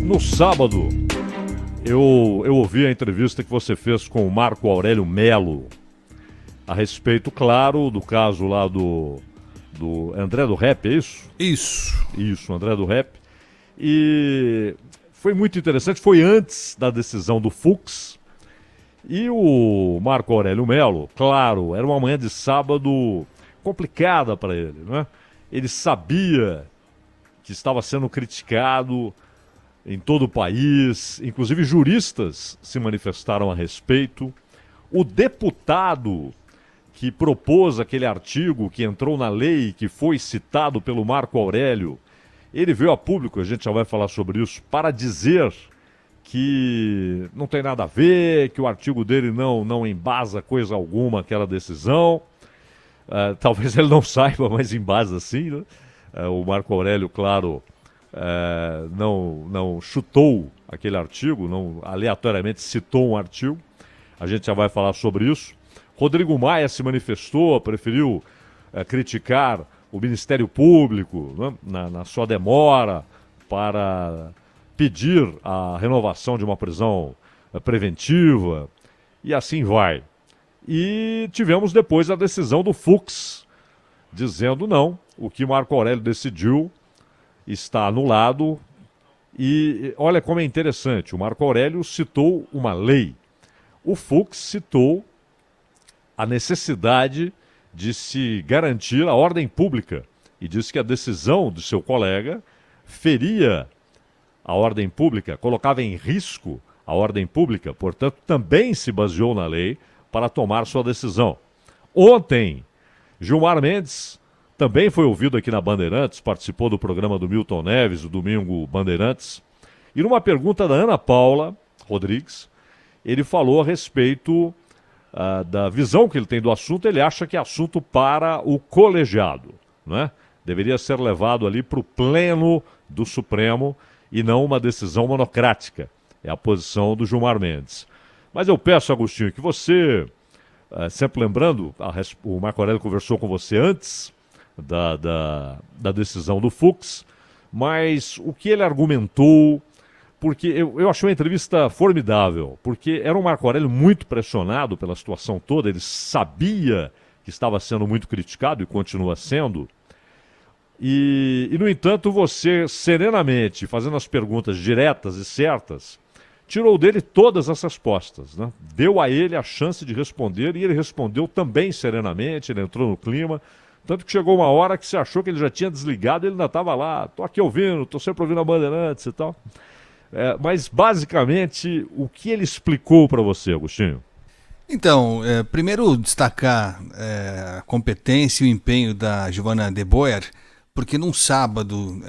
No sábado, eu ouvi a entrevista que você fez com o Marco Aurélio Melo a respeito, claro, do caso lá do André do Rap, é isso? Isso, André do Rap. E foi muito interessante, foi antes da decisão do Fux. E o Marco Aurélio Melo, claro, era uma manhã de sábado complicada para ele, né? Ele sabia que estava sendo criticado em todo o país, inclusive juristas se manifestaram a respeito. O deputado que propôs aquele artigo que entrou na lei, que foi citado pelo Marco Aurélio, ele veio a público, a gente já vai falar sobre isso, para dizer que não tem nada a ver, que o artigo dele não embasa coisa alguma aquela decisão. Talvez ele não saiba, mas embasa sim, né? O Marco Aurélio, claro, não chutou aquele artigo, não aleatoriamente citou um artigo. A gente já vai falar sobre isso. Rodrigo Maia se manifestou, preferiu criticar o Ministério Público, né, na sua demora para pedir a renovação de uma prisão preventiva, e assim vai. E tivemos depois a decisão do Fux, dizendo não, o que Marco Aurélio decidiu está anulado. E olha como é interessante, o Marco Aurélio citou uma lei, o Fux citou a necessidade de se garantir a ordem pública e disse que a decisão do seu colega feria a ordem pública, colocava em risco a ordem pública, portanto também se baseou na lei para tomar sua decisão. Ontem, Gilmar Mendes também foi ouvido aqui na Bandeirantes, participou do programa do Milton Neves, o Domingo Bandeirantes, e numa pergunta da Ana Paula Rodrigues, ele falou a respeito da visão que ele tem do assunto. Ele acha que é assunto para o colegiado, né? Deveria ser levado ali para o pleno do Supremo e não uma decisão monocrática. É a posição do Gilmar Mendes. Mas eu peço, Agostinho, que você, sempre lembrando, o Marco Aurélio conversou com você antes da decisão do Fux, mas o que ele argumentou, porque eu achei uma entrevista formidável, porque era um Marco Aurélio muito pressionado pela situação toda, ele sabia que estava sendo muito criticado e continua sendo, e no entanto você, serenamente, fazendo as perguntas diretas e certas, tirou dele todas as respostas, né? Deu a ele a chance de responder e ele respondeu também serenamente, ele entrou no clima, tanto que chegou uma hora que você achou que ele já tinha desligado, ele ainda estava lá, tô aqui ouvindo, tô sempre ouvindo a Bandeirantes e tal. Mas basicamente, o que ele explicou para você, Agostinho? Então, primeiro destacar a competência e o empenho da Giovana de Boer, porque num sábado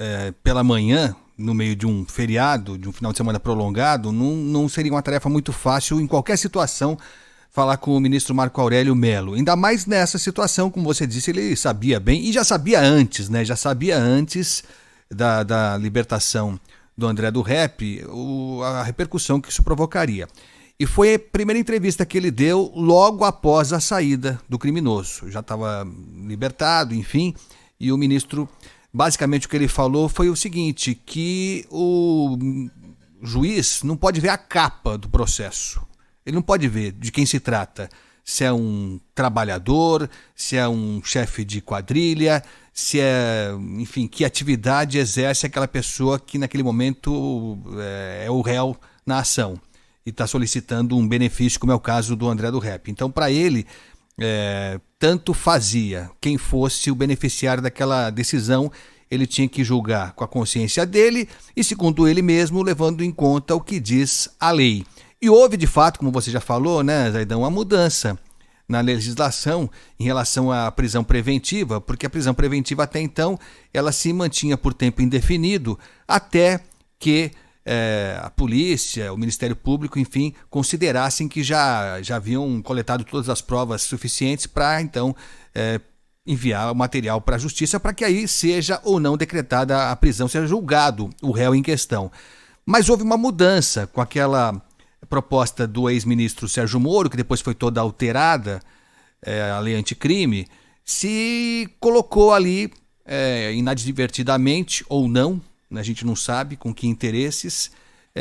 pela manhã, no meio de um feriado, de um final de semana prolongado, não seria uma tarefa muito fácil em qualquer situação falar com o ministro Marco Aurélio Melo. Ainda mais nessa situação, como você disse, ele sabia bem, e já sabia antes, né? Já sabia antes da libertação do André do Rap, a repercussão que isso provocaria. E foi a primeira entrevista que ele deu logo após a saída do criminoso. Já estava libertado, enfim, e o ministro, basicamente o que ele falou foi o seguinte, que o juiz não pode ver a capa do processo. Ele não pode ver de quem se trata, se é um trabalhador, se é um chefe de quadrilha, se é, enfim, que atividade exerce aquela pessoa que naquele momento é o réu na ação e está solicitando um benefício, como é o caso do André do Rap. Então, para ele, tanto fazia quem fosse o beneficiário daquela decisão, ele tinha que julgar com a consciência dele e, segundo ele mesmo, levando em conta o que diz a lei. E houve, de fato, como você já falou, né, Zaidão, uma mudança na legislação em relação à prisão preventiva, porque a prisão preventiva até então ela se mantinha por tempo indefinido até que a polícia, o Ministério Público, enfim, considerassem que já haviam coletado todas as provas suficientes para então enviar o material para a justiça para que aí seja ou não decretada a prisão, seja julgado o réu em questão. Mas houve uma mudança com aquela proposta do ex-ministro Sérgio Moro, que depois foi toda alterada, a lei anticrime, se colocou ali inadvertidamente ou não, a gente não sabe com que interesses,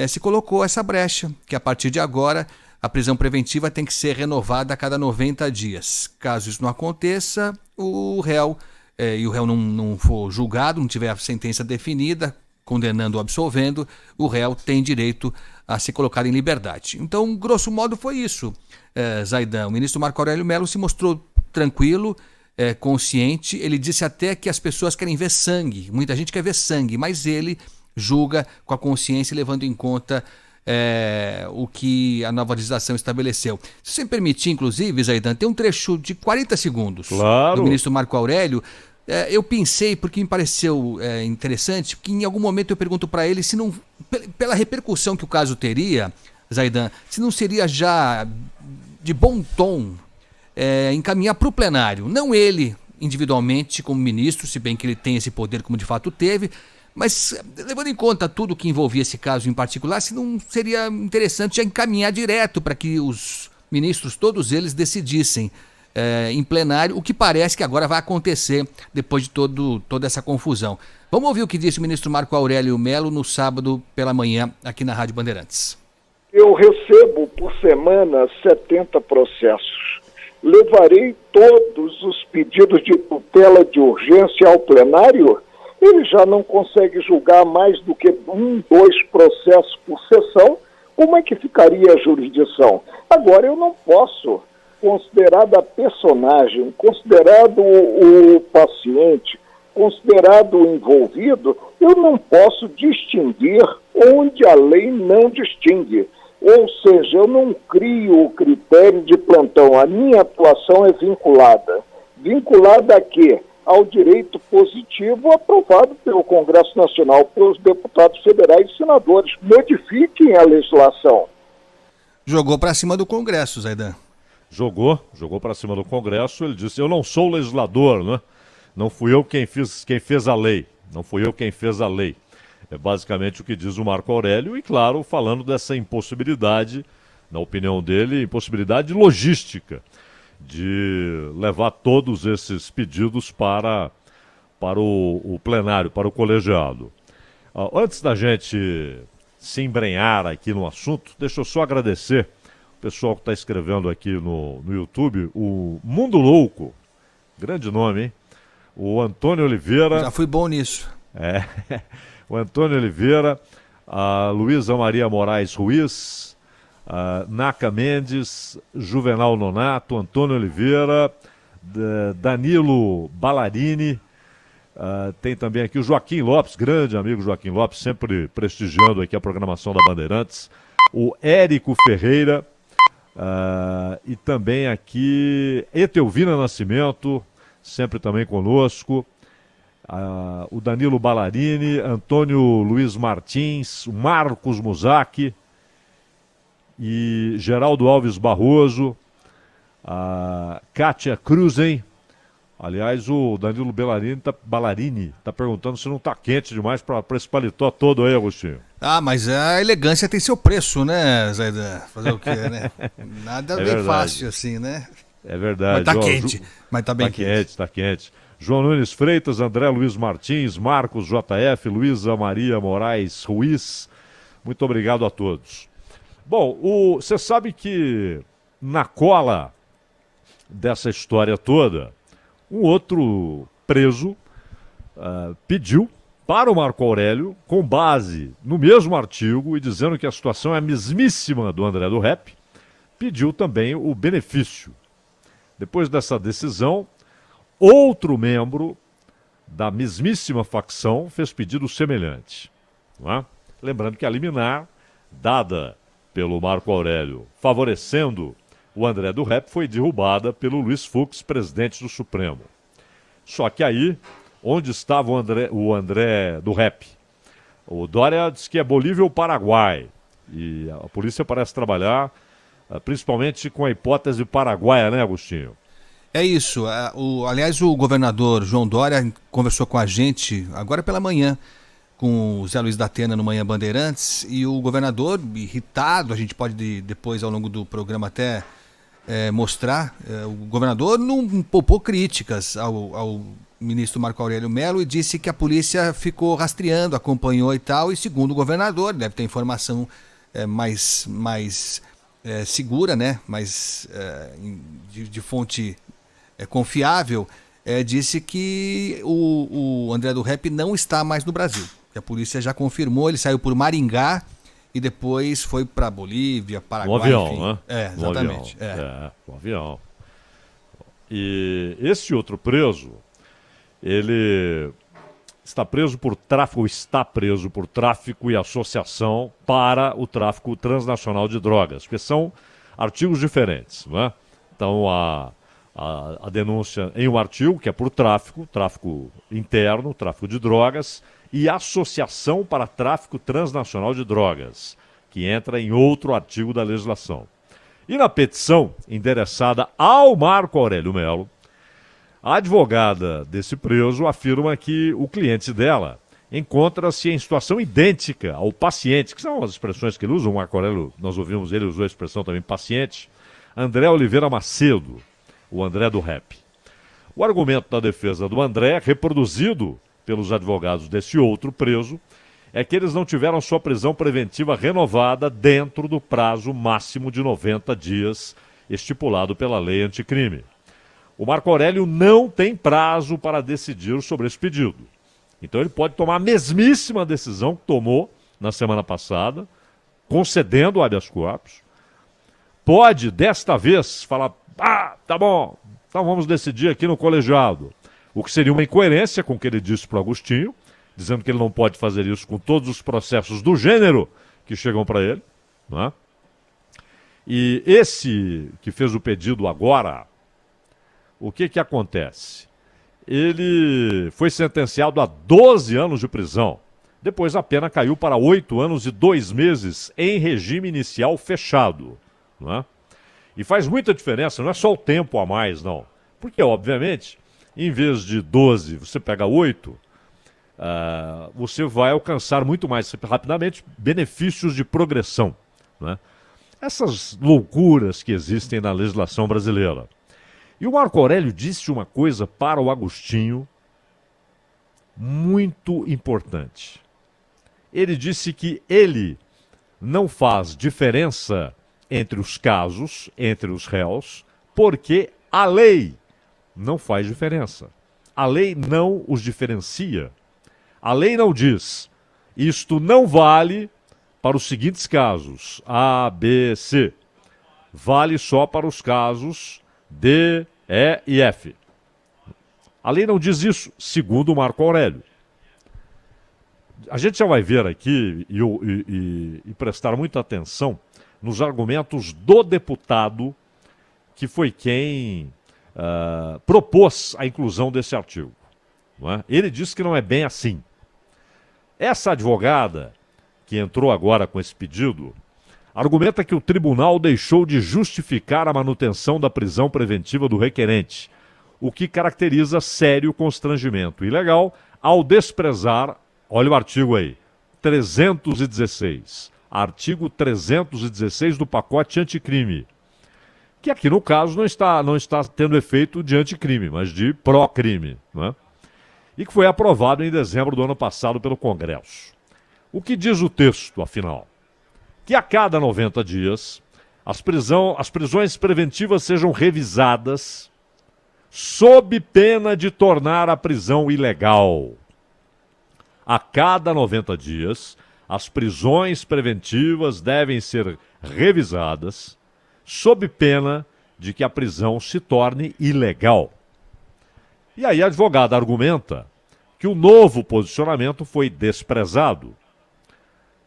se colocou essa brecha, que a partir de agora a prisão preventiva tem que ser renovada a cada 90 dias. Caso isso não aconteça, o réu, e o réu não for julgado, não tiver a sentença definida, condenando ou absolvendo, o réu tem direito a ser colocado em liberdade. Então, grosso modo, foi isso, Zaidan. O ministro Marco Aurélio Mello se mostrou tranquilo, consciente. Ele disse até que as pessoas querem ver sangue. Muita gente quer ver sangue, mas ele julga com a consciência, levando em conta o que a nova legislação estabeleceu. Se você me permitir, inclusive, Zaidan, tem um trecho de 40 segundos do ministro Marco Aurélio. Eu pensei, porque me pareceu interessante, que em algum momento eu pergunto para ele se não, pela repercussão que o caso teria, Zaidan, se não seria já de bom tom encaminhar para o plenário, não ele individualmente como ministro, se bem que ele tem esse poder como de fato teve, mas levando em conta tudo que envolvia esse caso em particular, se não seria interessante já encaminhar direto para que os ministros, todos eles, decidissem em plenário, o que parece que agora vai acontecer depois de toda essa confusão. Vamos ouvir o que disse o ministro Marco Aurélio Mello no sábado pela manhã aqui na Rádio Bandeirantes. Eu recebo por semana 70 processos. Levarei todos os pedidos de tutela de urgência ao plenário. Ele já não consegue julgar mais do que 1, 2 processos por sessão. Como é que ficaria a jurisdição? Agora, eu não posso, considerado a personagem, considerado o paciente, considerado o envolvido, eu não posso distinguir onde a lei não distingue. Ou seja, eu não crio o critério de plantão. A minha atuação é vinculada. Vinculada a quê? Ao direito positivo aprovado pelo Congresso Nacional, pelos deputados federais e senadores. Modifiquem a legislação. Jogou para cima do Congresso, Zaidan. Jogou para cima do Congresso. Ele disse, eu não sou legislador, né? Não fui eu quem fez a lei. Não fui eu quem fez a lei. É basicamente o que diz o Marco Aurélio e, claro, falando dessa impossibilidade, na opinião dele, impossibilidade logística de levar todos esses pedidos para o plenário, para o colegiado. Antes da gente se embrenhar aqui no assunto, deixa eu só agradecer o pessoal que está escrevendo aqui no YouTube, o Mundo Louco, grande nome, hein? O Antônio Oliveira. Já fui bom nisso. O Antônio Oliveira, a Luísa Maria Moraes Ruiz, Naca Mendes, Juvenal Nonato, Antônio Oliveira, Danilo Ballarini, tem também aqui o Joaquim Lopes, grande amigo Joaquim Lopes, sempre prestigiando aqui a programação da Bandeirantes, o Érico Ferreira, e também aqui Etelvina Nascimento, sempre também conosco, o Danilo Ballarini, Antônio Luiz Martins, o Marcos Muzaki e Geraldo Alves Barroso, a Kátia Cruzen. Aliás, o Danilo Ballarini tá perguntando se não tá quente demais para esse paletó todo aí, Agostinho. Mas a elegância tem seu preço, né, Zaidan? Fazer o quê, né? Nada bem fácil assim, né? É verdade. Mas tá quente, mas tá bem quente. Tá quente. João Nunes Freitas, André Luiz Martins, Marcos JF, Luísa Maria Moraes Ruiz. Muito obrigado a todos. Bom, você sabe que na cola dessa história toda, um outro preso pediu para o Marco Aurélio, com base no mesmo artigo e dizendo que a situação é a mesmíssima do André do Rep, pediu também o benefício. Depois dessa decisão, outro membro da mesmíssima facção fez pedido semelhante. Não é? Lembrando que a liminar, dada pelo Marco Aurélio, favorecendo o André do Rep, foi derrubada pelo Luiz Fux, presidente do Supremo. Só que aí, onde estava o André do Rep? O Dória diz que é Bolívia ou Paraguai. E a polícia parece trabalhar principalmente com a hipótese paraguaia, né, Agostinho? É isso. Aliás, o governador João Dória conversou com a gente agora pela manhã, com o Zé Luiz da Atena no Manhã Bandeirantes, e o governador, irritado, a gente pode depois ao longo do programa até mostrar, o governador não poupou críticas ao ministro Marco Aurélio Mello, e disse que a polícia ficou rastreando, acompanhou e tal, e segundo o governador, deve ter informação mais segura, né? De fonte confiável, disse que o André do Rap não está mais no Brasil. Que a polícia já confirmou, ele saiu por Maringá e depois foi para Bolívia, Paraguai, no avião, enfim. né? Exatamente. No avião. E esse outro preso, ele está preso por tráfico e associação para o tráfico transnacional de drogas, porque são artigos diferentes, né? Então, a denúncia em um artigo que é por tráfico interno, tráfico de drogas, e associação para tráfico transnacional de drogas, que entra em outro artigo da legislação. E na petição endereçada ao Marco Aurélio Mello, a advogada desse preso afirma que o cliente dela encontra-se em situação idêntica ao paciente, que são as expressões que ele usa. O Marco Aurélio, nós ouvimos, ele usou a expressão também paciente, André Oliveira Macedo, o André do Rap. O argumento da defesa do André, reproduzido pelos advogados desse outro preso, é que eles não tiveram sua prisão preventiva renovada dentro do prazo máximo de 90 dias estipulado pela lei anticrime. O Marco Aurélio não tem prazo para decidir sobre esse pedido. Então ele pode tomar a mesmíssima decisão que tomou na semana passada, concedendo o habeas corpus. Pode, desta vez, falar, tá bom, então vamos decidir aqui no colegiado. O que seria uma incoerência com o que ele disse para o Agostinho, dizendo que ele não pode fazer isso com todos os processos do gênero que chegam para ele, né? E esse que fez o pedido agora, o que acontece? Ele foi sentenciado a 12 anos de prisão. Depois a pena caiu para 8 anos e 2 meses em regime inicial fechado, né? E faz muita diferença, não é só o tempo a mais, não. Porque, obviamente, em vez de 12, você pega 8, você vai alcançar muito mais rapidamente benefícios de progressão, né? Essas loucuras que existem na legislação brasileira. E o Marco Aurélio disse uma coisa para o Agostinho muito importante. Ele disse que ele não faz diferença entre os casos, entre os réus, porque a lei não faz diferença. A lei não os diferencia. A lei não diz, isto não vale para os seguintes casos, A, B, C. Vale só para os casos D, E e F. A lei não diz isso, segundo o Marco Aurélio. A gente já vai ver aqui e prestar muita atenção nos argumentos do deputado, que foi quem propôs a inclusão desse artigo, não é? Ele disse que não é bem assim. Essa advogada, que entrou agora com esse pedido, argumenta que o tribunal deixou de justificar a manutenção da prisão preventiva do requerente, o que caracteriza sério constrangimento ilegal ao desprezar, olha o artigo aí, 316, artigo 316 do pacote anticrime, que aqui no caso não está tendo efeito de anticrime, mas de pró-crime, não é? E que foi aprovado em dezembro do ano passado pelo Congresso. O que diz o texto, afinal? Que a cada 90 dias as prisões preventivas sejam revisadas sob pena de tornar a prisão ilegal. A cada 90 dias, as prisões preventivas devem ser revisadas sob pena de que a prisão se torne ilegal. E aí a advogada argumenta que o novo posicionamento foi desprezado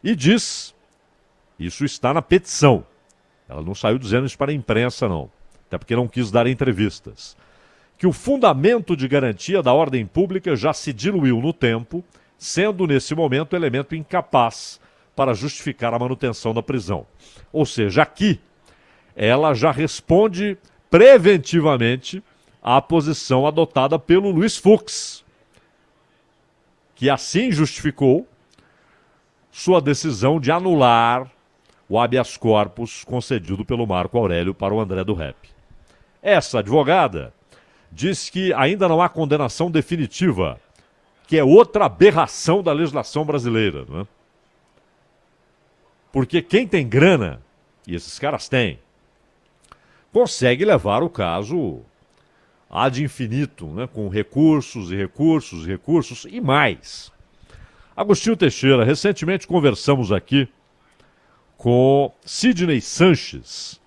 e diz, isso está na petição, ela não saiu dizendo isso para a imprensa não, até porque não quis dar entrevistas, que o fundamento de garantia da ordem pública já se diluiu no tempo, sendo nesse momento elemento incapaz para justificar a manutenção da prisão. Ou seja, aqui ela já responde preventivamente à posição adotada pelo Luiz Fux, que assim justificou sua decisão de anular o habeas corpus concedido pelo Marco Aurélio para o André do Rap. Essa advogada diz que ainda não há condenação definitiva, que é outra aberração da legislação brasileira, né? Porque quem tem grana, e esses caras têm, consegue levar o caso ad infinito, né? Com recursos e recursos e recursos e mais. Agostinho Teixeira, recentemente conversamos aqui com Sidney Sanches,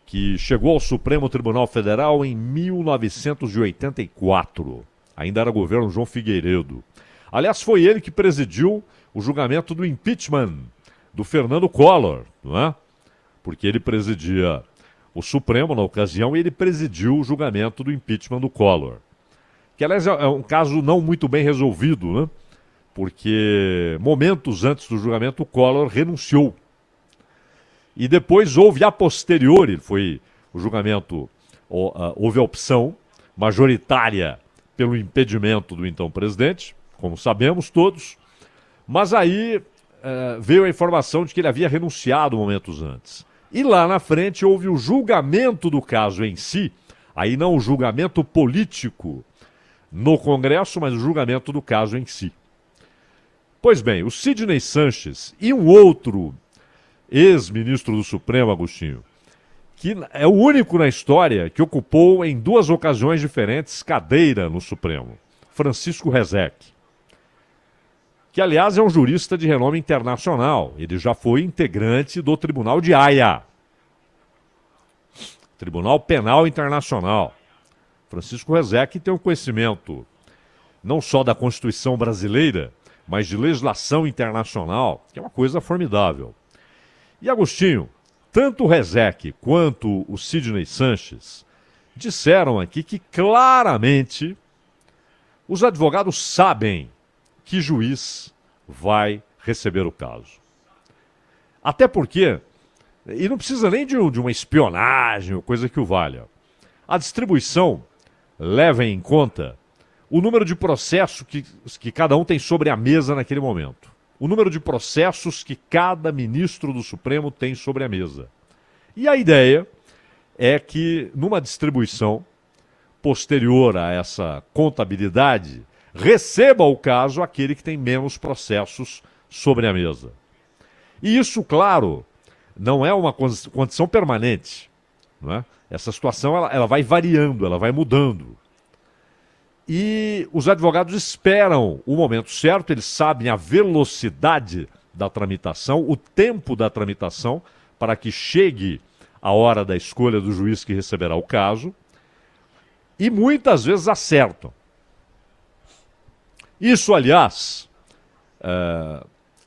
que chegou ao Supremo Tribunal Federal em 1984. Ainda era governo João Figueiredo. Aliás, foi ele que presidiu o julgamento do impeachment do Fernando Collor, não é? Porque ele presidia o Supremo na ocasião e ele presidiu o julgamento do impeachment do Collor. Que, aliás, é um caso não muito bem resolvido, né? Porque momentos antes do julgamento o Collor renunciou. E depois houve a posteriori, foi o julgamento, houve a opção majoritária pelo impedimento do então presidente, como sabemos todos, mas aí veio a informação de que ele havia renunciado momentos antes. E lá na frente houve o julgamento do caso em si, aí não o julgamento político no Congresso, mas o julgamento do caso em si. Pois bem, o Sidney Sanches e um outro ex-ministro do Supremo, Agostinho, que é o único na história que ocupou em duas ocasiões diferentes cadeira no Supremo, Francisco Rezec, que aliás é um jurista de renome internacional. Ele já foi integrante do Tribunal de Haia, Tribunal Penal Internacional. Francisco Rezec tem um conhecimento não só da Constituição brasileira, mas de legislação internacional, que é uma coisa formidável. E Agostinho, tanto o Rezec quanto o Sidney Sanches disseram aqui que claramente os advogados sabem que juiz vai receber o caso. Até porque, e não precisa nem de uma espionagem ou coisa que o valha, a distribuição leva em conta o número de processos que cada um tem sobre a mesa naquele momento. O número de processos que cada ministro do Supremo tem sobre a mesa. E a ideia é que, numa distribuição posterior a essa contabilidade, receba o caso aquele que tem menos processos sobre a mesa. E isso, claro, não é uma condição permanente, não é? Essa situação ela vai variando, ela vai mudando. E os advogados esperam o momento certo, eles sabem a velocidade da tramitação, o tempo da tramitação, para que chegue a hora da escolha do juiz que receberá o caso, e muitas vezes acertam. Isso, aliás,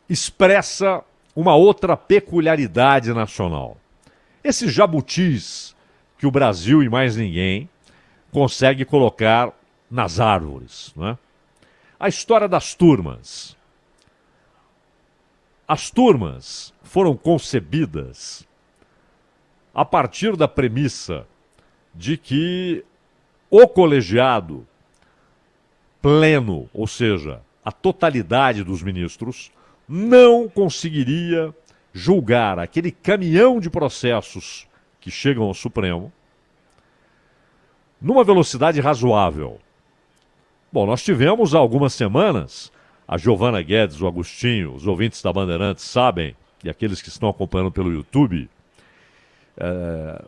expressa uma outra peculiaridade nacional. Esses jabutis que o Brasil e mais ninguém consegue colocar nas árvores, não é? A história das turmas. As turmas foram concebidas a partir da premissa de que o colegiado pleno, ou seja, a totalidade dos ministros, não conseguiria julgar aquele caminhão de processos que chegam ao Supremo numa velocidade razoável. Bom, nós tivemos há algumas semanas, a Giovana Guedes, o Agostinho, os ouvintes da Bandeirantes sabem, e aqueles que estão acompanhando pelo YouTube,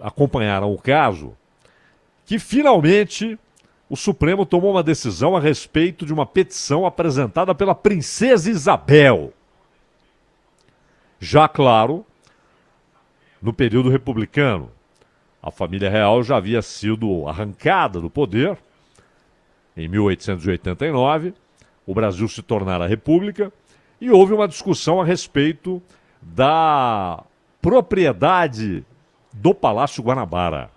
acompanharam o caso, que finalmente o Supremo tomou uma decisão a respeito de uma petição apresentada pela Princesa Isabel. Já, claro, no período republicano, a família real já havia sido arrancada do poder. Em 1889, o Brasil se tornara república e houve uma discussão a respeito da propriedade do Palácio Guanabara.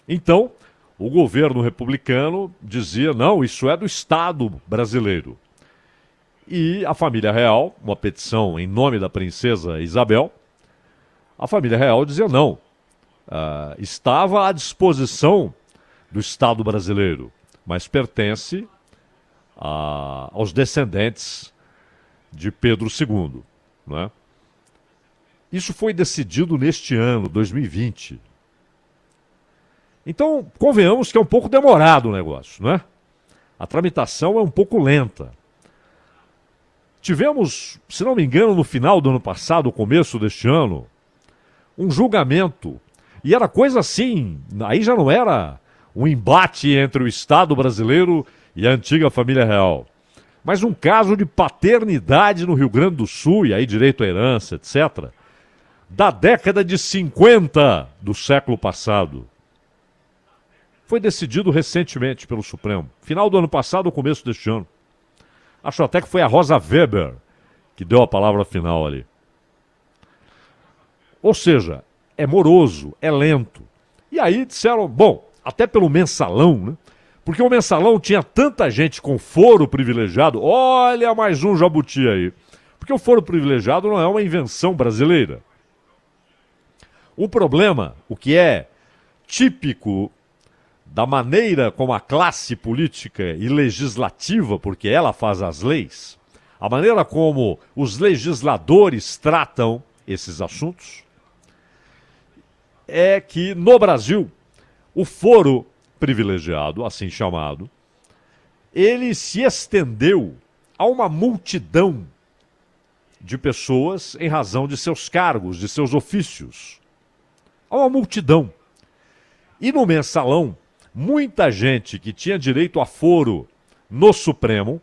Então, o governo republicano dizia, não, isso é do Estado brasileiro. E a família real, uma petição em nome da princesa Isabel, a família real dizia não. Estava à disposição do Estado brasileiro, mas pertence aos descendentes de Pedro II. Não é? Isso foi decidido neste ano, 2020. Então, convenhamos que é um pouco demorado o negócio, não é? A tramitação é um pouco lenta. Tivemos, se não me engano, no final do ano passado, começo deste ano, um julgamento. E era coisa assim, aí já não era um embate entre o Estado brasileiro e a antiga família real. Mas um caso de paternidade no Rio Grande do Sul, e aí direito à herança, etc., da década de 50 do século passado. Foi decidido recentemente pelo Supremo. Final do ano passado, começo deste ano. Acho até que foi a Rosa Weber que deu a palavra final ali. Ou seja, é moroso, é lento. E aí disseram, bom, até pelo mensalão, né? Porque o mensalão tinha tanta gente com foro privilegiado. Olha mais um jabuti aí. Porque o foro privilegiado não é uma invenção brasileira. O problema, o que é típico da maneira como a classe política e legislativa, porque ela faz as leis, a maneira como os legisladores tratam esses assuntos, é que no Brasil o foro privilegiado, assim chamado, ele se estendeu a uma multidão de pessoas em razão de seus cargos, de seus ofícios. A uma multidão. E no mensalão, muita gente que tinha direito a foro no Supremo,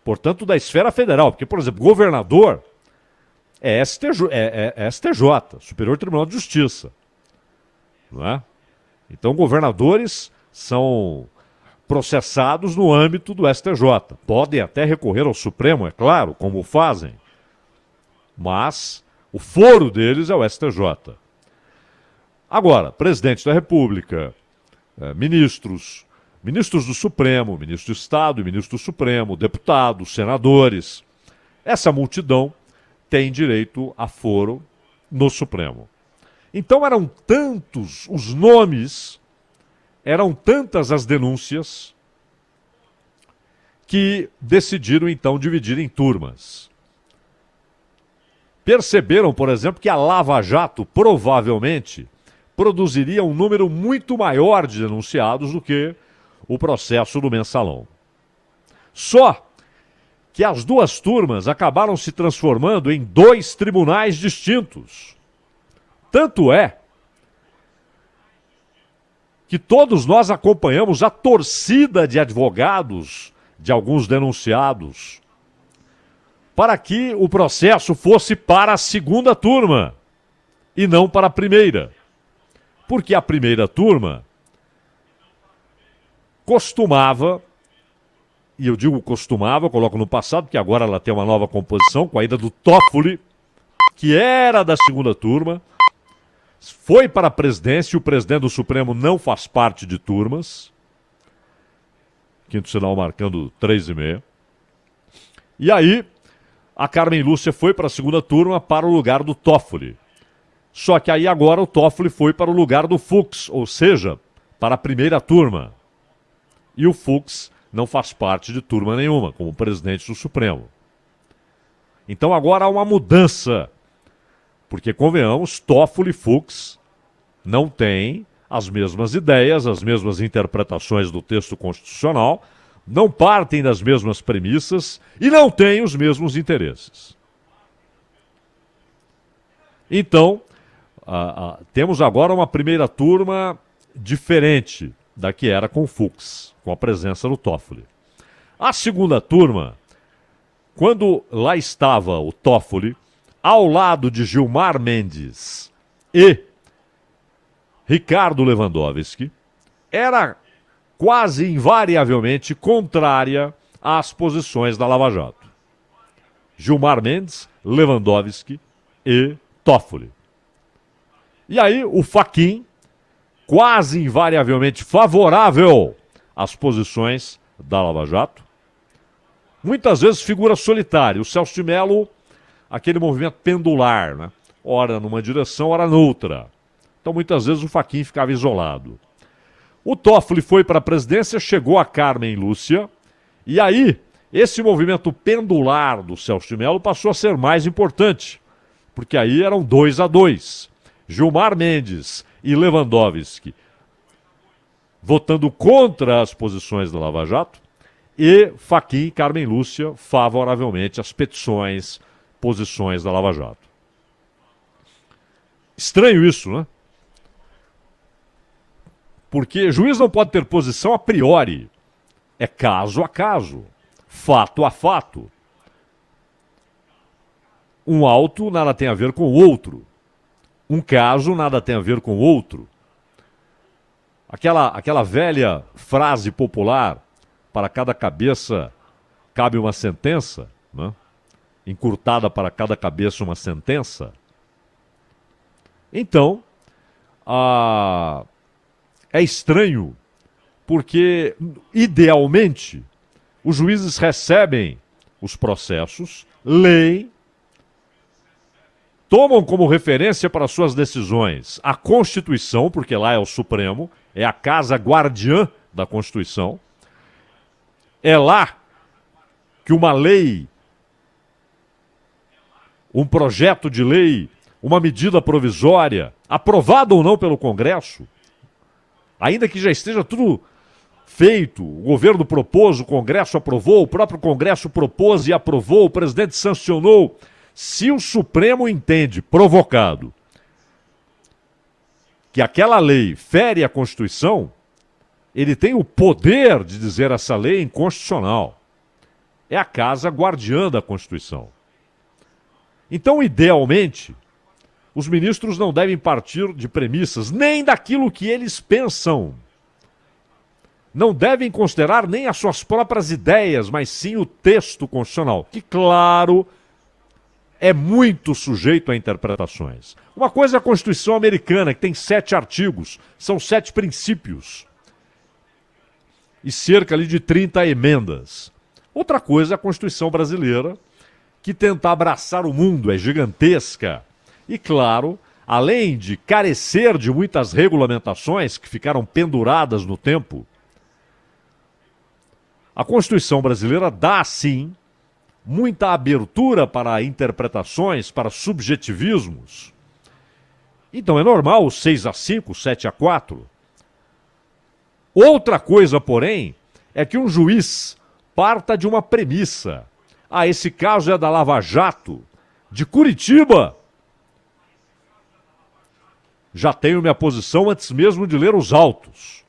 portanto da esfera federal, porque, por exemplo, governador é STJ, Superior Tribunal de Justiça. Não é? Então, governadores são processados no âmbito do STJ. Podem até recorrer ao Supremo, é claro, como fazem. Mas o foro deles é o STJ. Agora, presidente da República, ministros do Supremo, ministro do Estado e ministro do Supremo, deputados, senadores, essa multidão tem direito a foro no Supremo. Então eram tantos os nomes, eram tantas as denúncias, que decidiram então dividir em turmas. Perceberam, por exemplo, que a Lava Jato provavelmente produziria um número muito maior de denunciados do que o processo do mensalão. Só que as duas turmas acabaram se transformando em dois tribunais distintos. Tanto é que todos nós acompanhamos a torcida de advogados de alguns denunciados para que o processo fosse para a segunda turma e não para a primeira. Porque a primeira turma costumava, e eu digo costumava, eu coloco no passado, porque agora ela tem uma nova composição, com a ida do Toffoli, que era da segunda turma, foi para a presidência, e o presidente do Supremo não faz parte de turmas. Quinto sinal marcando 3h30. E aí, a Carmen Lúcia foi para a segunda turma para o lugar do Toffoli. Só que aí agora o Toffoli foi para o lugar do Fux, ou seja, para a primeira turma. E o Fux não faz parte de turma nenhuma, como presidente do Supremo. Então agora há uma mudança. Porque, convenhamos, Toffoli e Fux não têm as mesmas ideias, as mesmas interpretações do texto constitucional, não partem das mesmas premissas e não têm os mesmos interesses. Então, temos agora uma primeira turma diferente da que era com o Fux, com a presença do Toffoli. A segunda turma, quando lá estava o Toffoli, ao lado de Gilmar Mendes e Ricardo Lewandowski, era quase invariavelmente contrária às posições da Lava Jato. Gilmar Mendes, Lewandowski e Toffoli. E aí o Fachin, quase invariavelmente favorável às posições da Lava Jato, muitas vezes figura solitária. O Celso de Mello, aquele movimento pendular, né? Ora numa direção, ora noutra. Então muitas vezes o Fachin ficava isolado. O Toffoli foi para a presidência, chegou a Carmen Lúcia, e aí esse movimento pendular do Celso de Mello passou a ser mais importante, porque aí eram 2-2. Gilmar Mendes e Lewandowski votando contra as posições da Lava Jato, e Fachin e Carmen Lúcia favoravelmente às petições, posições da Lava Jato. Estranho isso, né? Porque juiz não pode ter posição a priori. É caso a caso, fato a fato. Um auto nada tem a ver com o outro. Um caso nada tem a ver com o outro. Aquela velha frase popular, para cada cabeça cabe uma sentença, né? Encurtada para cada cabeça uma sentença. Então, é estranho, porque, idealmente, os juízes recebem os processos, leem, tomam como referência para suas decisões a Constituição, porque lá é o Supremo, é a casa guardiã da Constituição. É lá que uma lei, um projeto de lei, uma medida provisória, aprovada ou não pelo Congresso, ainda que já esteja tudo feito, o governo propôs, o Congresso aprovou, o próprio Congresso propôs e aprovou, o presidente sancionou. Se o Supremo entende, provocado, que aquela lei fere a Constituição, ele tem o poder de dizer essa lei inconstitucional. É a casa guardiã da Constituição. Então, idealmente, os ministros não devem partir de premissas, nem daquilo que eles pensam. Não devem considerar nem as suas próprias ideias, mas sim o texto constitucional, que, claro, é muito sujeito a interpretações. Uma coisa é a Constituição americana, que tem 7 artigos, são 7 princípios e cerca ali de 30 emendas. Outra coisa é a Constituição brasileira, que tenta abraçar o mundo, é gigantesca. E, claro, além de carecer de muitas regulamentações que ficaram penduradas no tempo, a Constituição brasileira dá, sim, muita abertura para interpretações, para subjetivismos. Então é normal o 6-5, 7-4. Outra coisa, porém, é que um juiz parta de uma premissa. Esse caso é da Lava Jato, de Curitiba. Já tenho minha posição antes mesmo de ler os autos.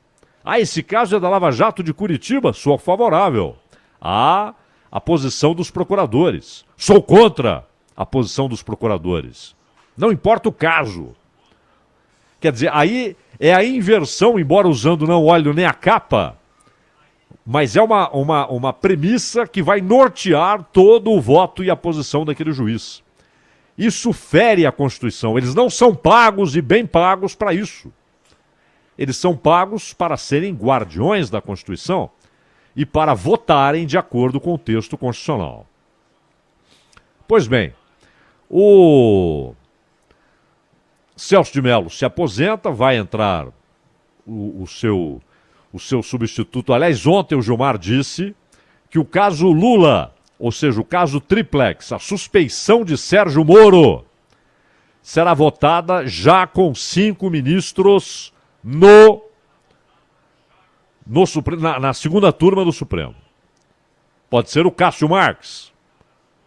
Esse caso é da Lava Jato de Curitiba, sou favorável. A posição dos procuradores. Sou contra a posição dos procuradores. Não importa o caso. Quer dizer, aí é a inversão, embora usando não óleo nem a capa, mas é uma premissa que vai nortear todo o voto e a posição daquele juiz. Isso fere a Constituição. Eles não são pagos e bem pagos para isso. Eles são pagos para serem guardiões da Constituição e para votarem de acordo com o texto constitucional. Pois bem, o Celso de Mello se aposenta, vai entrar o seu substituto. Aliás, ontem o Gilmar disse que o caso Lula, ou seja, o caso Triplex, a suspeição de Sérgio Moro, será votada já com 5 ministros na segunda turma do Supremo. Pode ser o Cássio Marques,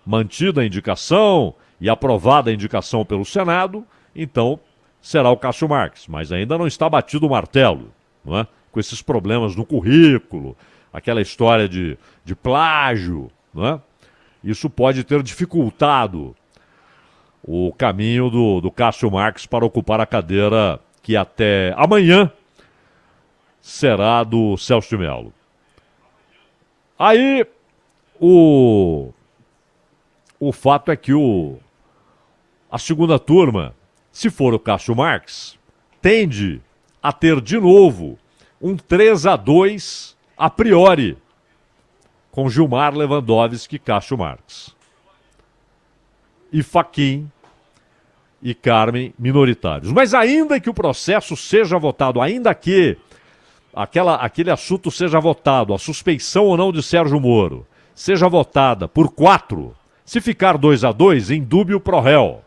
mantida a indicação e aprovada a indicação pelo Senado, então será o Cássio Marques, mas ainda não está batido o martelo, não é? Com esses problemas no currículo, aquela história de plágio, não é? Isso pode ter dificultado o caminho do Cássio Marques para ocupar a cadeira que até amanhã será do Celso de Mello. Aí, o fato é que a segunda turma, se for o Cássio Marques, tende a ter de novo um 3-2 a priori, com Gilmar, Lewandowski e Cássio Marques. E Fachin e Carmen minoritários. Mas ainda que o processo seja votado, ainda que aquele assunto seja votado, a suspeição ou não de Sérgio Moro, seja votada por 4, se ficar 2-2, indúbio pro réu.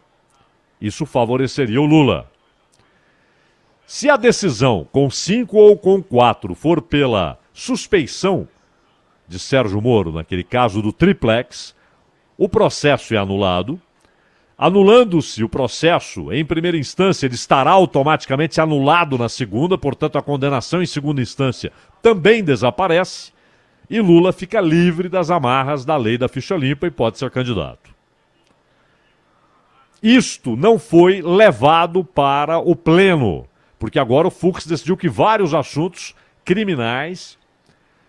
Isso favoreceria o Lula. Se a decisão com 5 ou com 4 for pela suspeição de Sérgio Moro, naquele caso do triplex, o processo é anulado. Anulando-se o processo, em primeira instância, ele estará automaticamente anulado na segunda, portanto, a condenação em segunda instância também desaparece, e Lula fica livre das amarras da lei da ficha limpa e pode ser candidato. Isto não foi levado para o pleno, porque agora o Fux decidiu que vários assuntos criminais,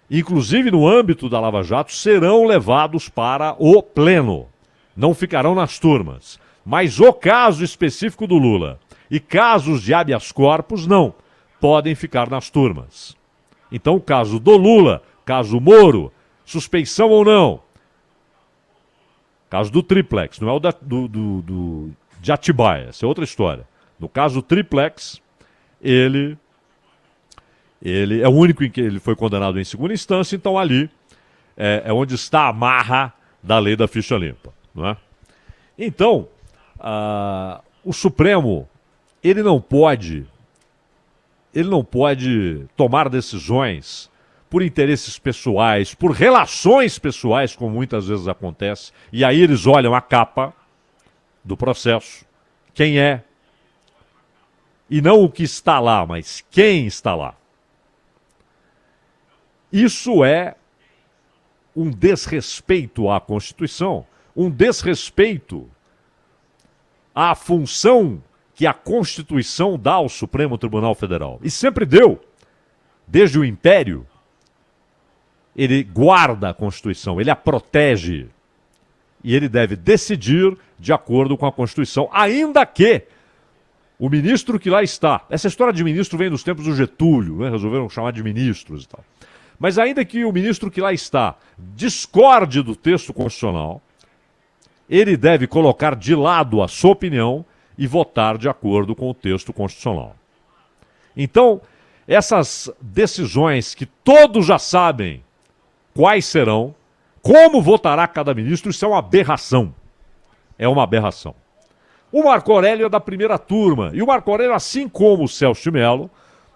inclusive no âmbito da Lava Jato, serão levados para o pleno. Não ficarão nas turmas. Mas o caso específico do Lula e casos de habeas corpus, não. Podem ficar nas turmas. Então o caso do Lula, caso Moro, suspeição ou não. Caso do triplex, não é o de Atibaia, essa é outra história. No caso do triplex, ele é o único em que ele foi condenado em segunda instância, então ali é onde está a marra da lei da ficha limpa. Não é? Então, o Supremo, ele não pode tomar decisões por interesses pessoais, por relações pessoais, como muitas vezes acontece, e aí eles olham a capa do processo, quem é, e não o que está lá, mas quem está lá. Isso é um desrespeito à Constituição, um desrespeito à função que a Constituição dá ao Supremo Tribunal Federal. E sempre deu. Desde o Império, ele guarda a Constituição, ele a protege. E ele deve decidir de acordo com a Constituição, ainda que o ministro que lá está... Essa história de ministro vem dos tempos do Getúlio, né? Resolveram chamar de ministros e tal. Mas ainda que o ministro que lá está discorde do texto constitucional, ele deve colocar de lado a sua opinião e votar de acordo com o texto constitucional. Então, essas decisões que todos já sabem quais serão, como votará cada ministro, isso é uma aberração. É uma aberração. O Marco Aurélio é da primeira turma, e o Marco Aurélio, assim como o Celso de Mello,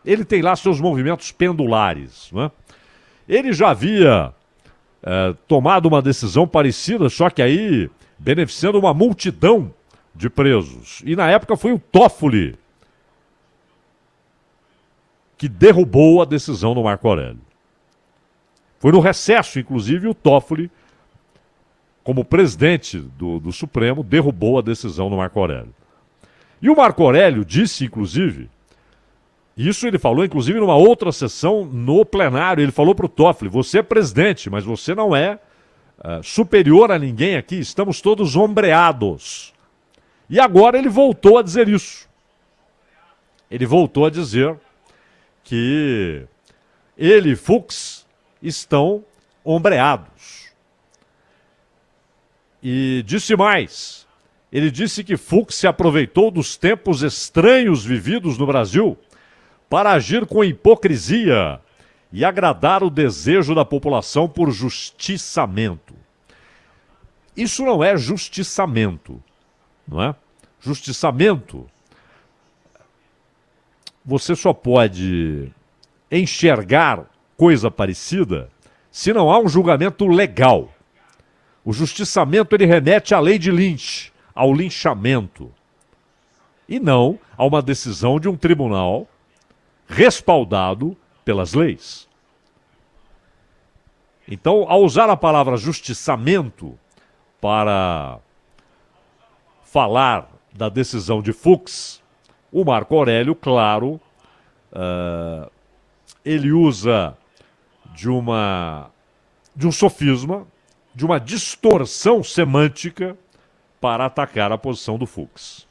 ele tem lá seus movimentos pendulares, né? Ele já havia tomado uma decisão parecida, só que aí beneficiando uma multidão de presos. E na época foi o Toffoli que derrubou a decisão do Marco Aurélio. Foi no recesso, inclusive, o Toffoli, como presidente do Supremo, derrubou a decisão do Marco Aurélio. E o Marco Aurélio disse, inclusive, isso ele falou, inclusive, numa outra sessão no plenário, ele falou para o Toffoli, você é presidente, mas você não é superior a ninguém aqui, estamos todos ombreados. E agora ele voltou a dizer isso. Ele voltou a dizer que ele e Fux estão ombreados. E disse mais, ele disse que Fux se aproveitou dos tempos estranhos vividos no Brasil para agir com hipocrisia e agradar o desejo da população por justiçamento. Isso não é justiçamento, não é? Justiçamento, você só pode enxergar coisa parecida se não há um julgamento legal. O justiçamento, ele remete à lei de Lynch, ao linchamento, e não a uma decisão de um tribunal respaldado pelas leis. Então, ao usar a palavra justiçamento para falar da decisão de Fux, o Marco Aurélio, claro, ele usa de um sofisma, de uma distorção semântica para atacar a posição do Fux.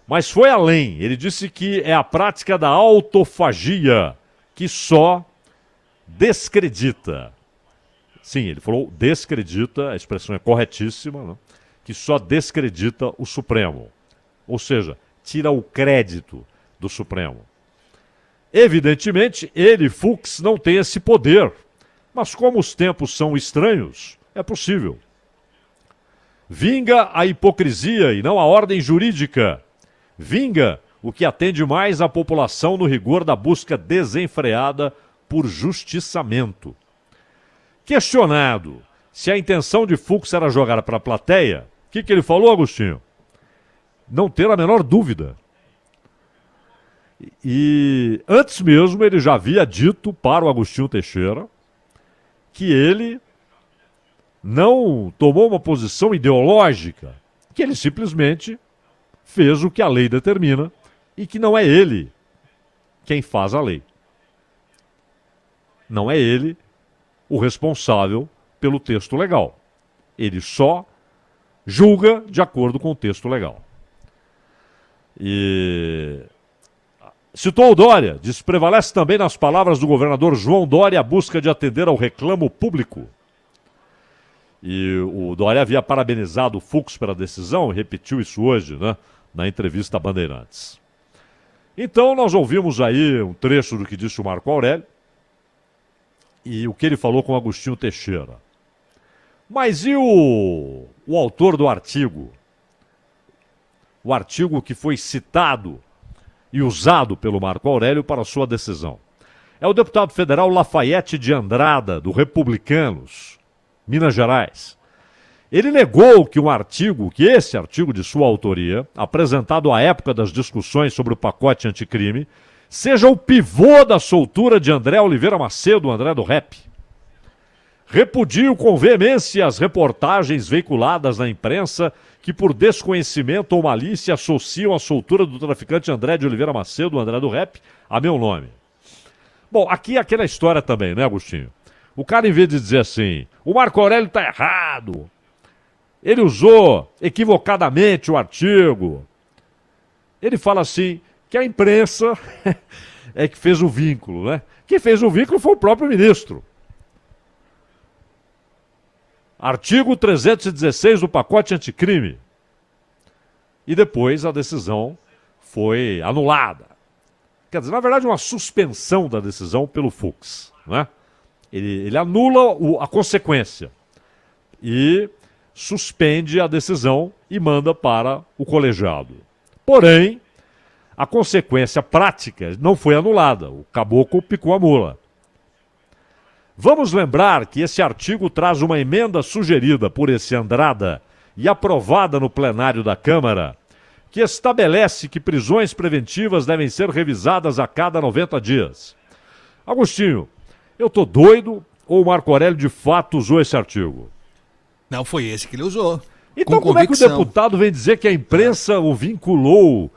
Mas foi além, ele disse que é a prática da autofagia que só descredita. Sim, ele falou descredita, a expressão é corretíssima, né? Que só descredita o Supremo. Ou seja, tira o crédito do Supremo. Evidentemente, ele, Fux, não tem esse poder. Mas como os tempos são estranhos, é possível. Vinga a hipocrisia e não a ordem jurídica. Vinga o que atende mais à população no rigor da busca desenfreada por justiçamento. Questionado se a intenção de Fux era jogar para a plateia, o que ele falou, Agostinho? Não ter a menor dúvida. E antes mesmo ele já havia dito para o Agostinho Teixeira que ele não tomou uma posição ideológica, que ele simplesmente fez o que a lei determina e que não é ele quem faz a lei. Não é ele o responsável pelo texto legal. Ele só julga de acordo com o texto legal. E citou o Dória, diz: prevalece também nas palavras do governador João Dória a busca de atender ao reclamo público. E o Dória havia parabenizado o Fux pela decisão, e repetiu isso hoje, né, na entrevista a Bandeirantes. Então nós ouvimos aí um trecho do que disse o Marco Aurélio e o que ele falou com o Agostinho Teixeira. Mas e o autor do artigo? O artigo que foi citado e usado pelo Marco Aurélio para sua decisão. É o deputado federal Lafayette de Andrada, do Republicanos, Minas Gerais. Ele negou que esse artigo de sua autoria, apresentado à época das discussões sobre o pacote anticrime, seja o pivô da soltura de André Oliveira Macedo, André do Rep. Repudio com veemência as reportagens veiculadas na imprensa que, por desconhecimento ou malícia, associam a soltura do traficante André de Oliveira Macedo, André do Rep, a meu nome. Bom, aqui é aquela história também, né, Agostinho? O cara, em vez de dizer assim, o Marco Aurélio está errado, ele usou equivocadamente o artigo, ele fala assim, que a imprensa é que fez o vínculo, né? Quem fez o vínculo foi o próprio ministro. Artigo 316 do pacote anticrime. E depois a decisão foi anulada. Quer dizer, na verdade, uma suspensão da decisão pelo Fux, né? Ele anula a consequência e suspende a decisão e manda para o colegiado. Porém, a consequência prática não foi anulada. O caboclo picou a mula. Vamos lembrar que esse artigo traz uma emenda sugerida por esse Andrada e aprovada no plenário da Câmara, que estabelece que prisões preventivas devem ser revisadas a cada 90 dias. Agostinho, eu tô doido ou o Marco Aurélio de fato usou esse artigo? Não, foi esse que ele usou. Então como é que o deputado vem dizer que a imprensa o vinculou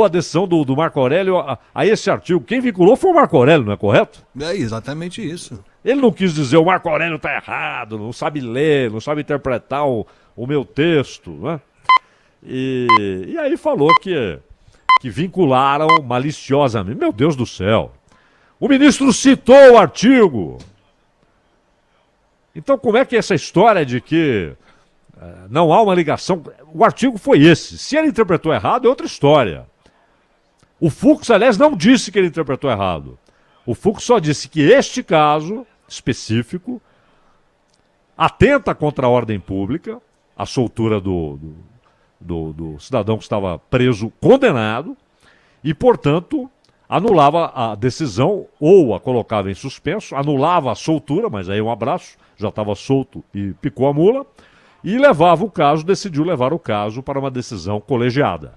a decisão do Marco Aurélio a esse artigo? Quem vinculou foi o Marco Aurélio, não é correto? É exatamente isso. Ele não quis dizer o Marco Aurélio está errado, não sabe ler, não sabe interpretar o meu texto, né? E aí falou que vincularam maliciosamente. Meu Deus do céu! O ministro citou o artigo. Então como é que é essa história de que não há uma ligação? O artigo foi esse. Se ele interpretou errado, é outra história. O Fux, aliás, não disse que ele interpretou errado. O Fux só disse que este caso específico atenta contra a ordem pública, a soltura do cidadão que estava preso condenado e, portanto, anulava a decisão ou a colocava em suspenso, anulava a soltura, mas aí um abraço, já estava solto e picou a mula, e decidiu levar o caso para uma decisão colegiada.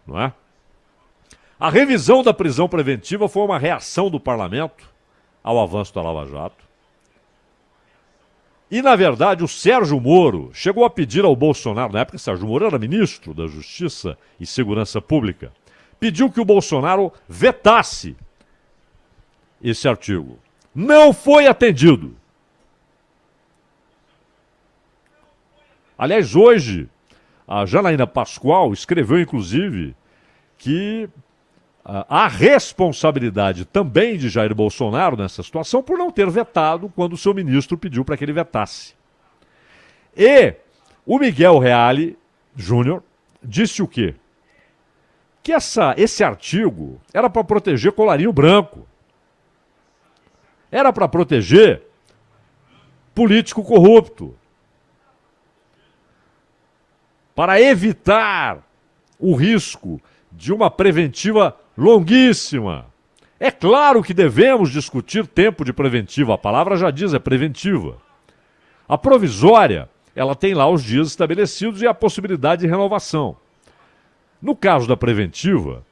Não é? A revisão da prisão preventiva foi uma reação do parlamento ao avanço da Lava Jato. E, na verdade, o Sérgio Moro chegou a pedir ao Bolsonaro, na época Sérgio Moro era ministro da Justiça e Segurança Pública, pediu que o Bolsonaro vetasse esse artigo. Não foi atendido. Aliás, hoje, a Janaína Pascoal escreveu, inclusive, que há responsabilidade também de Jair Bolsonaro nessa situação por não ter vetado quando o seu ministro pediu para que ele vetasse. E o Miguel Reale Júnior disse o quê? Que esse artigo era para proteger colarinho branco. Era para proteger político corrupto. Para evitar o risco de uma preventiva longuíssima. É claro que devemos discutir tempo de preventiva, a palavra já diz, é preventiva. A provisória, ela tem lá os dias estabelecidos e a possibilidade de renovação. No caso da preventiva,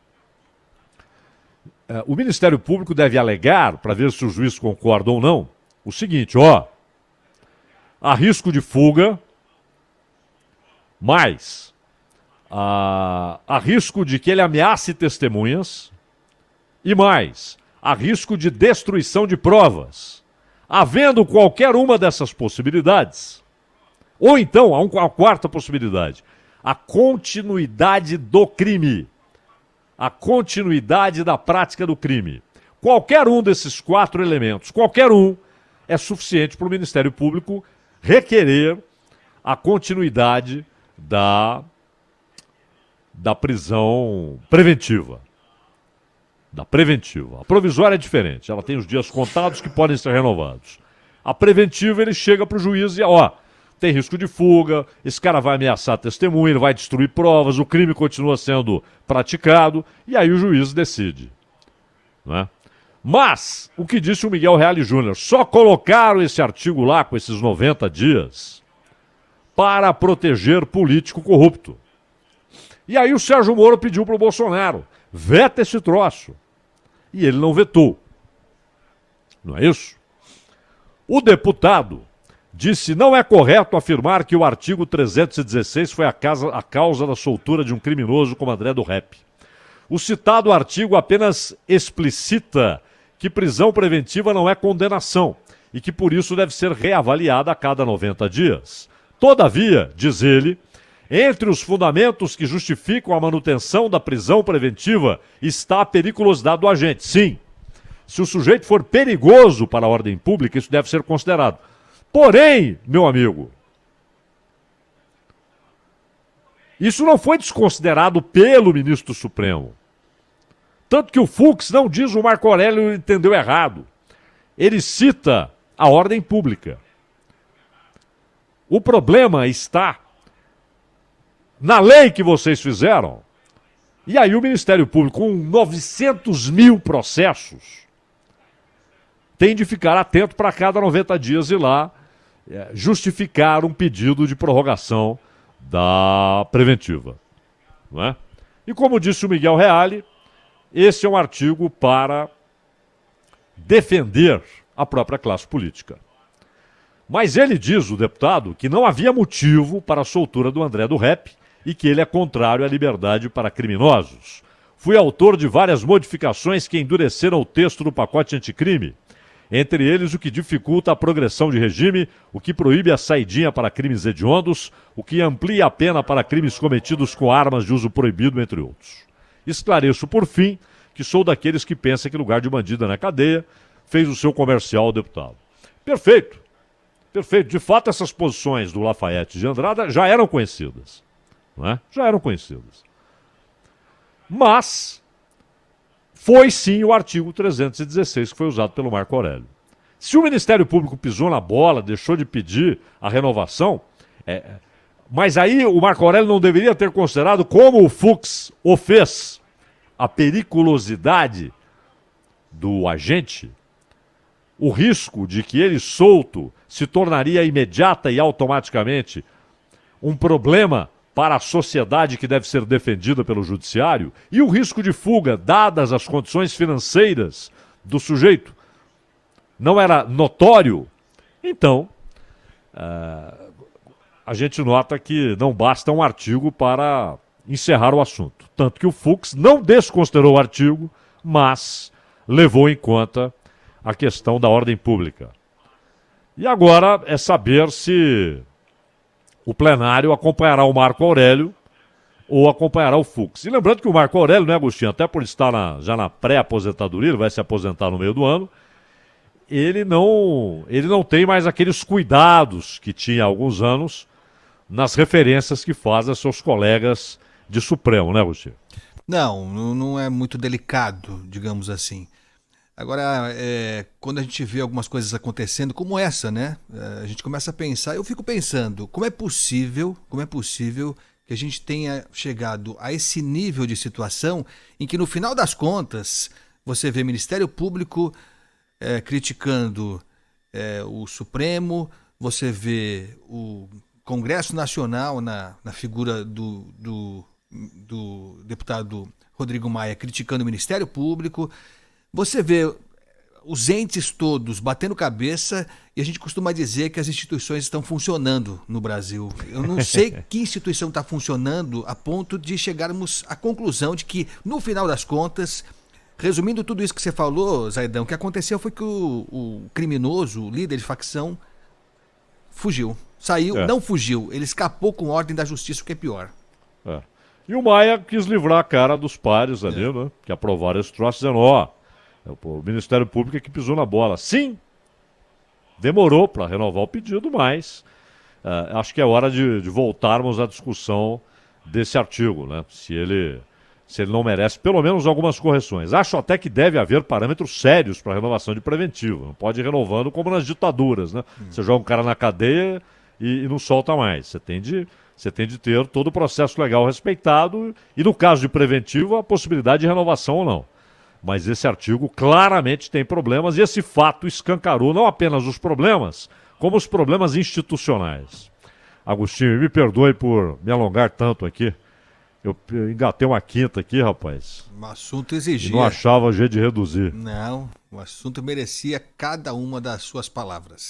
o Ministério Público deve alegar, para ver se o juiz concorda ou não, o seguinte, há risco de fuga, mas há risco de que ele ameace testemunhas e mais, há risco de destruição de provas. Havendo qualquer uma dessas possibilidades, ou então, há uma quarta possibilidade, a continuidade do crime, a continuidade da prática do crime. Qualquer um desses 4 elementos, qualquer um, é suficiente para o Ministério Público requerer a continuidade da prisão preventiva. Da preventiva. A provisória é diferente, ela tem os dias contados que podem ser renovados. A preventiva, ele chega para o juiz e, tem risco de fuga, esse cara vai ameaçar a testemunha, ele vai destruir provas, o crime continua sendo praticado, e aí o juiz decide. Né? Mas, o que disse o Miguel Reale Júnior, só colocaram esse artigo lá com esses 90 dias para proteger político corrupto. E aí o Sérgio Moro pediu para o Bolsonaro, veta esse troço. E ele não vetou. Não é isso? O deputado disse não é correto afirmar que o artigo 316 foi a causa da soltura de um criminoso como André do Rep. O citado artigo apenas explicita que prisão preventiva não é condenação e que por isso deve ser reavaliada a cada 90 dias. Todavia, diz ele, entre os fundamentos que justificam a manutenção da prisão preventiva está a periculosidade do agente. Sim, se o sujeito for perigoso para a ordem pública, isso deve ser considerado. Porém, meu amigo, isso não foi desconsiderado pelo ministro Supremo. Tanto que o Fux não diz o Marco Aurélio entendeu errado. Ele cita a ordem pública. O problema está na lei que vocês fizeram. E aí o Ministério Público, com 900 mil processos, tem de ficar atento para cada 90 dias ir lá justificar um pedido de prorrogação da preventiva. Não é? E como disse o Miguel Reale, esse é um artigo para defender a própria classe política. Mas ele diz, o deputado, que não havia motivo para a soltura do André do Rep e que ele é contrário à liberdade para criminosos. Fui autor de várias modificações que endureceram o texto do pacote anticrime, entre eles o que dificulta a progressão de regime, o que proíbe a saidinha para crimes hediondos, o que amplia a pena para crimes cometidos com armas de uso proibido, entre outros. Esclareço, por fim, que sou daqueles que pensam que lugar de bandido é na cadeia, fez o seu comercial ao deputado. Perfeito. Perfeito. De fato, essas posições do Lafayette de Andrada já eram conhecidas. Não é? Já eram conhecidas. Mas foi sim o artigo 316 que foi usado pelo Marco Aurélio. Se o Ministério Público pisou na bola, deixou de pedir a renovação, mas aí o Marco Aurélio não deveria ter considerado, como o Fux o fez, a periculosidade do agente, o risco de que ele solto se tornaria imediata e automaticamente um problema para a sociedade que deve ser defendida pelo judiciário, e o risco de fuga, dadas as condições financeiras do sujeito, não era notório, então a gente nota que não basta um artigo para encerrar o assunto. Tanto que o Fux não desconsiderou o artigo, mas levou em conta a questão da ordem pública. E agora é saber se o plenário acompanhará o Marco Aurélio ou acompanhará o Fux. E lembrando que o Marco Aurélio, né, Agostinho, até por estar já na pré-aposentadoria, ele vai se aposentar no meio do ano, ele não tem mais aqueles cuidados que tinha há alguns anos nas referências que faz a seus colegas de Supremo, né, Agostinho? Não é muito delicado, digamos assim. Agora, quando a gente vê algumas coisas acontecendo, como essa, né? A gente começa a pensar, eu fico pensando, como é possível que a gente tenha chegado a esse nível de situação em que, no final das contas, você vê Ministério Público criticando o Supremo, você vê o Congresso Nacional, na figura do deputado Rodrigo Maia, criticando o Ministério Público, você vê os entes todos batendo cabeça, e a gente costuma dizer que as instituições estão funcionando no Brasil. Eu não sei que instituição está funcionando a ponto de chegarmos à conclusão de que, no final das contas, resumindo tudo isso que você falou, Zaidão, o que aconteceu foi que o criminoso, o líder de facção, fugiu. Saiu, não fugiu, ele escapou com ordem da justiça, o que é pior. E o Maia quis livrar a cara dos pares ali, né? Que aprovaram esse troço, dizendo, o Ministério Público é que pisou na bola. Sim, demorou para renovar o pedido, mas acho que é hora de voltarmos à discussão desse artigo, né? Se ele não merece pelo menos algumas correções. Acho até que deve haver parâmetros sérios para renovação de preventivo. Não pode ir renovando como nas ditaduras, né? Você joga um cara na cadeia e não solta mais. Você tem de ter todo o processo legal respeitado e, no caso de preventivo, a possibilidade de renovação ou não. Mas esse artigo claramente tem problemas e esse fato escancarou não apenas os problemas, como os problemas institucionais. Agostinho, me perdoe por me alongar tanto aqui. Eu engatei uma quinta aqui, rapaz. O assunto exigia. E não achava jeito de reduzir. Não, o assunto merecia cada uma das suas palavras.